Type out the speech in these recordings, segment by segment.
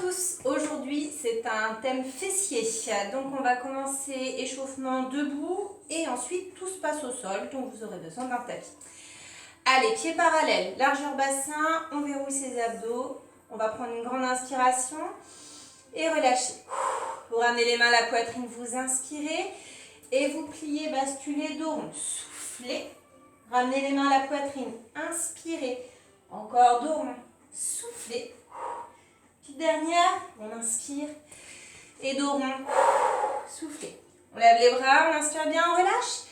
tous, aujourd'hui c'est un thème fessier, donc on va commencer échauffement debout et ensuite tout se passe au sol, donc vous aurez besoin d'un tapis. Allez, pieds parallèles, largeur bassin, on verrouille ses abdos, on va prendre une grande inspiration et relâcher. Vous ramenez les mains à la poitrine, vous inspirez et vous pliez, basculez, dos rond, soufflez, ramenez les mains à la poitrine, inspirez, encore dos rond, soufflez. Petite dernière, on inspire et dos rond, soufflez. On lève les bras, on inspire bien, on relâche.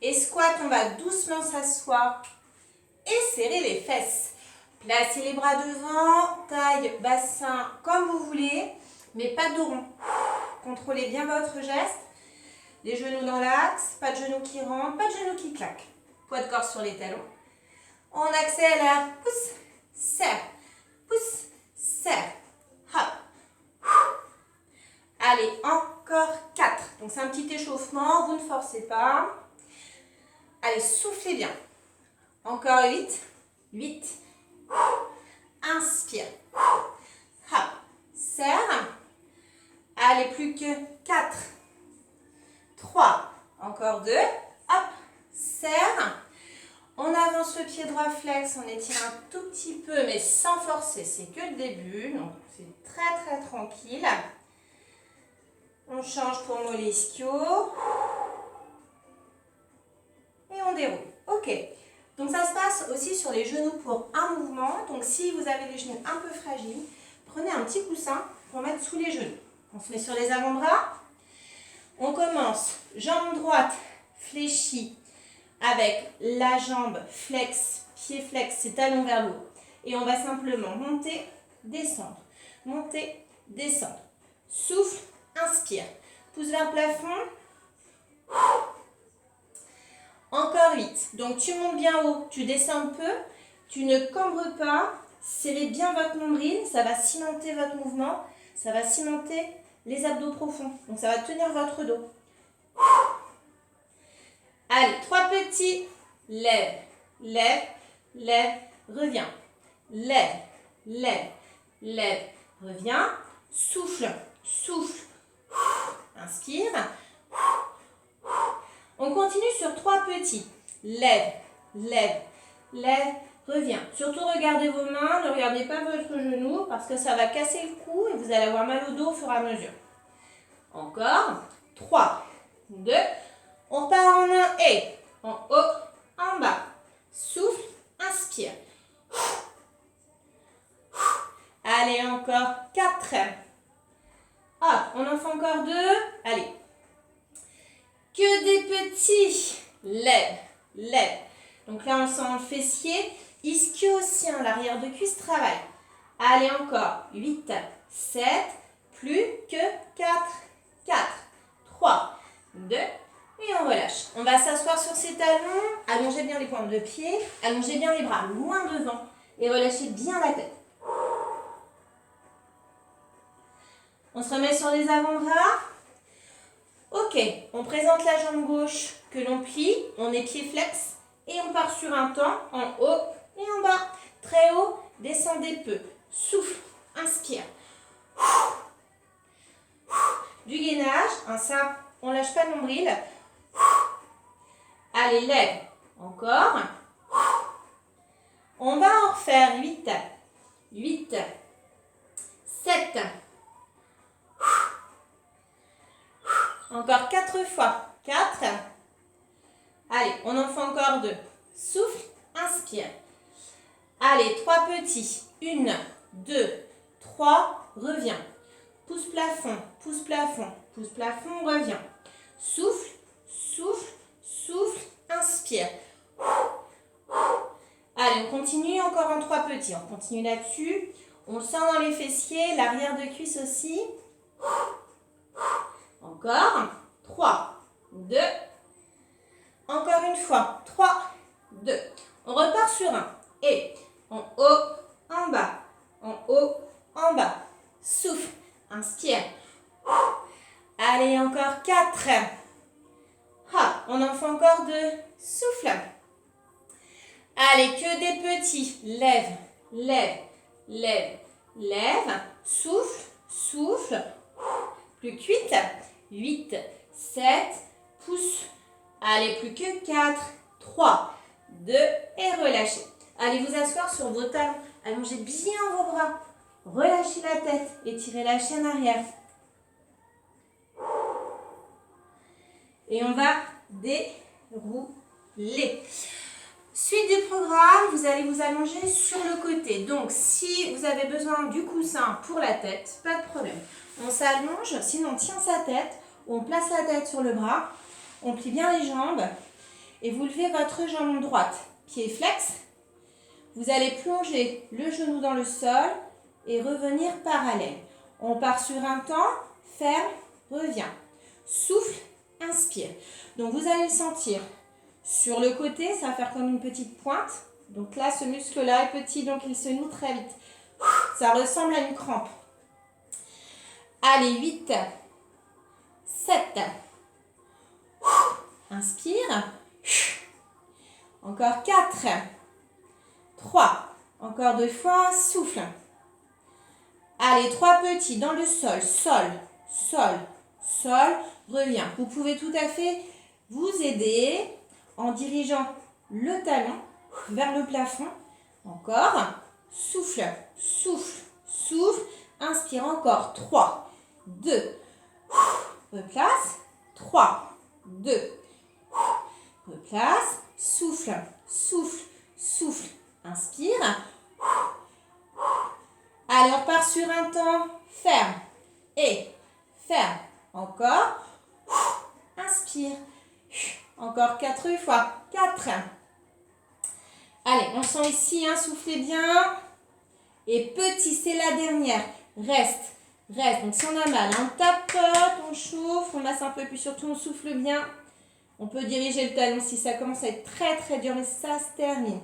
Et squat, on va doucement s'asseoir et serrer les fesses. Placez les bras devant, taille, bassin comme vous voulez, mais pas de dos rond. Contrôlez bien votre geste. Les genoux dans l'axe, pas de genoux qui rentrent, pas de genoux qui claquent. Poids de corps sur les talons. On accélère, pousse, serre, pousse, serre. Hop. Allez, encore 4. Donc c'est un petit échauffement, vous ne forcez pas. Allez, soufflez bien. Encore 8. 8. Inspire. Hop. Serre. Allez, plus que 4. 3. Encore 2. Hop. Serre. On avance le pied droit flex, on étire un tout petit peu, mais sans forcer. C'est que le début, donc c'est très tranquille. On change pour mollet ischio. Et on déroule. Ok. Donc ça se passe aussi sur les genoux pour un mouvement. Donc si vous avez les genoux un peu fragiles, prenez un petit coussin pour mettre sous les genoux. On se met sur les avant-bras. On commence, jambe droite fléchie avec la jambe flex, pied flex, c'est talon vers le haut. Et on va simplement monter, descendre, monter, descendre. Souffle, inspire. Pouce vers le plafond. Encore 8. Donc tu montes bien haut, tu descends un peu, tu ne cambres pas, serrez bien votre nombril, ça va cimenter votre mouvement, ça va cimenter les abdos profonds. Donc ça va tenir votre dos. Allez, 3 petits. Lève, lève, lève, reviens. Lève, lève, lève, reviens. Souffle, souffle. Inspire. On continue sur 3 petits. Lève, lève, lève, reviens. Surtout regardez vos mains, ne regardez pas votre genou parce que ça va casser le cou et vous allez avoir mal au dos au fur et à mesure. Encore. 3, 2, on repart en 1 et en haut, en bas. Souffle, inspire. Allez, encore 4. Hop, on en fait encore 2. Allez. Que des petits. Lève, lève. Donc là, on sent le fessier. Ischio-sien, l'arrière de cuisse travaille. Allez, encore 8, 7, plus que 4. 4, 3, 2, et on relâche. On va s'asseoir sur ses talons, allongez bien les pointes de pied, allongez bien les bras loin devant et relâchez bien la tête. On se remet sur les avant-bras. Ok, on présente la jambe gauche que l'on plie, on est pied flex et on part sur un temps en haut et en bas. Très haut, descendez peu. Souffle, inspire. Du gainage, ça, on lâche pas le nombril. Allez, lève. Encore. On va en refaire 8, 8, 7. Encore 4 fois. 4. Allez, on en fait encore 2. Souffle, inspire. Allez, 3 petits. 1, 2, 3, reviens. Pouce plafond, pouce plafond, pouce plafond, revient. Souffle, souffle, souffle, inspire. Allez, on continue encore en 3 petits. On continue là-dessus. On sent dans les fessiers, l'arrière de cuisse aussi. Encore. 3, 2. Encore une fois. 3, 2. On repart sur 1. Et en haut, en bas. En haut, en bas. Souffle. Inspire. Allez, encore 4. On en fait encore 2. Souffle. Allez, que des petits. Lève, lève, lève, lève. Souffle, souffle. Plus que 8. 8, 7, pousse. Allez, plus que 4, 3, 2 et relâchez. Allez vous asseoir sur vos talons. Allongez bien vos bras. Relâchez la tête. Étirez la chaîne arrière. Et on va dérouler. Suite du programme, vous allez vous allonger sur le côté. Donc, si vous avez besoin du coussin pour la tête, pas de problème. On s'allonge, sinon on tient sa tête, on place la tête sur le bras, on plie bien les jambes et vous levez votre jambe droite. Pied flex. Vous allez plonger le genou dans le sol et revenir parallèle. On part sur un temps, ferme, revient. Souffle, inspire. Donc, vous allez le sentir. Sur le côté, ça va faire comme une petite pointe. Donc là, ce muscle-là est petit, donc il se noue très vite. Ça ressemble à une crampe. Allez, 8, 7. Inspire. Encore 4, 3. Encore 2 fois, souffle. Allez, 3 petits dans le sol. Sol, sol, sol, reviens. Vous pouvez tout à fait vous aider en dirigeant le talon vers le plafond. Encore. Souffle, souffle, souffle. Inspire encore. 3, 2. Replace. 3, 2. Replace. Souffle, souffle, souffle. Inspire. Allez, on part sur un temps. Ferme. Et ferme. Encore. Inspire. Encore 4 fois. 4. Allez, on sent ici, hein, soufflez bien. Et petit, c'est la dernière. Reste, reste. Donc si on a mal, on tapote, on chauffe, on masse un peu, puis surtout on souffle bien. On peut diriger le talon si ça commence à être très très dur, mais ça se termine.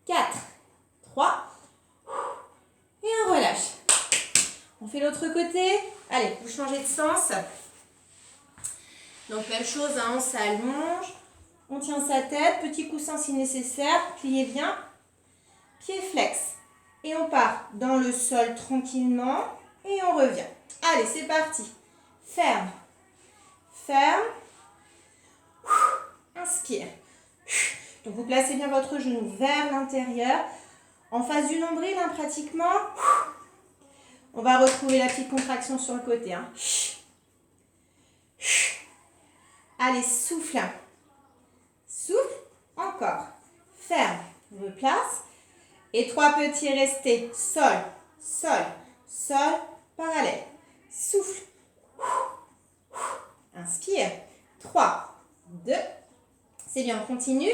4, 3. Et on relâche. On fait l'autre côté. Allez, vous changez de sens. Donc même chose, hein, on s'allonge, on tient sa tête, petit coussin si nécessaire, pliez bien, pied flex. Et on part dans le sol tranquillement et on revient. Allez, c'est parti. Ferme, ferme, inspire. Donc vous placez bien votre genou vers l'intérieur, en face du nombril, hein, pratiquement. On va retrouver la petite contraction sur le côté. Hein. Allez, souffle. Souffle. Encore. Ferme. Replace. Et 3 petits restés. Sol, sol, sol, parallèle. Souffle. Inspire. 3, 2. C'est bien, on continue.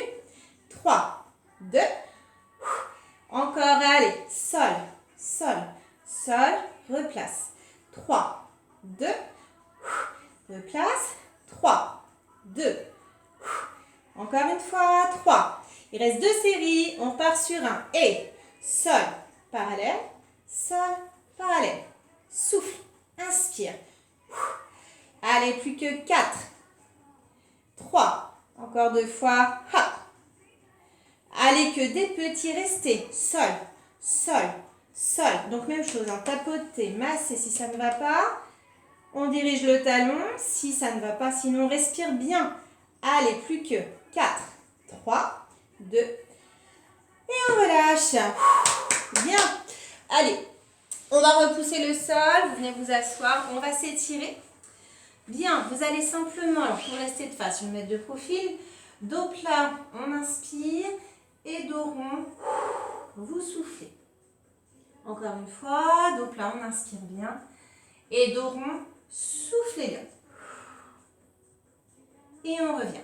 3, 2. Encore, allez. Sol, sol, sol. Replace. 3, 2. Replace. 3, 2. Encore une fois, 3. Il reste 2 séries. On part sur un. Et sol, parallèle, sol, parallèle. Souffle, inspire. Allez, plus que 4. 3. Encore 2 fois. Hop. Allez, que des petits restés. Sol, sol, sol. Donc même chose, hein, tapoter, masser si ça ne va pas. On dirige le talon si ça ne va pas, sinon on respire bien. Allez, plus que 4, 3, 2. Et on relâche. Bien. Allez, on va repousser le sol. Vous venez vous asseoir. On va s'étirer. Bien, vous allez simplement, alors pour rester de face, je vais me mettre de profil. Dos plat, on inspire. Et dos rond, vous soufflez. Encore une fois, dos plat, on inspire bien. Et dos rond, soufflez bien. Et on revient.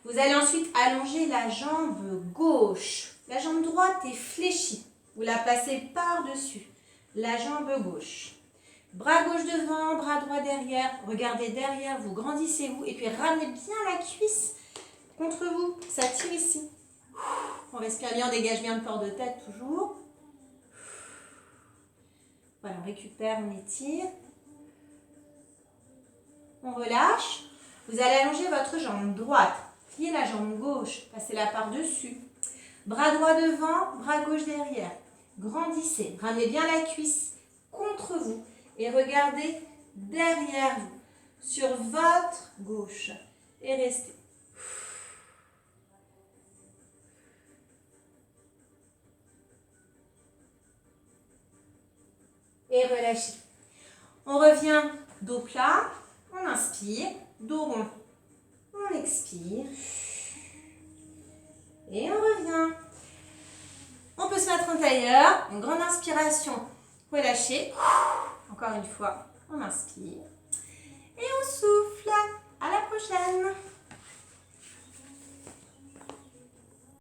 Vous allez ensuite allonger la jambe gauche. La jambe droite est fléchie. Vous la passez par-dessus. La jambe gauche. Bras gauche devant, bras droit derrière. Regardez derrière vous, grandissez-vous. Et puis ramenez bien la cuisse contre vous. Ça tire ici. On respire bien, on dégage bien le port de tête toujours. Voilà, on récupère, on étire. On relâche. Vous allez allonger votre jambe droite. Pliez la jambe gauche. Passez-la par-dessus. Bras droit devant, bras gauche derrière. Grandissez. Ramenez bien la cuisse contre vous. Et regardez derrière vous, sur votre gauche. Et restez. Et relâchez. On revient dos plat, on inspire, dos rond, on expire. Et on revient. On peut se mettre en tailleur, une grande inspiration, relâchez. Encore une fois, on inspire. Et on souffle. À la prochaine.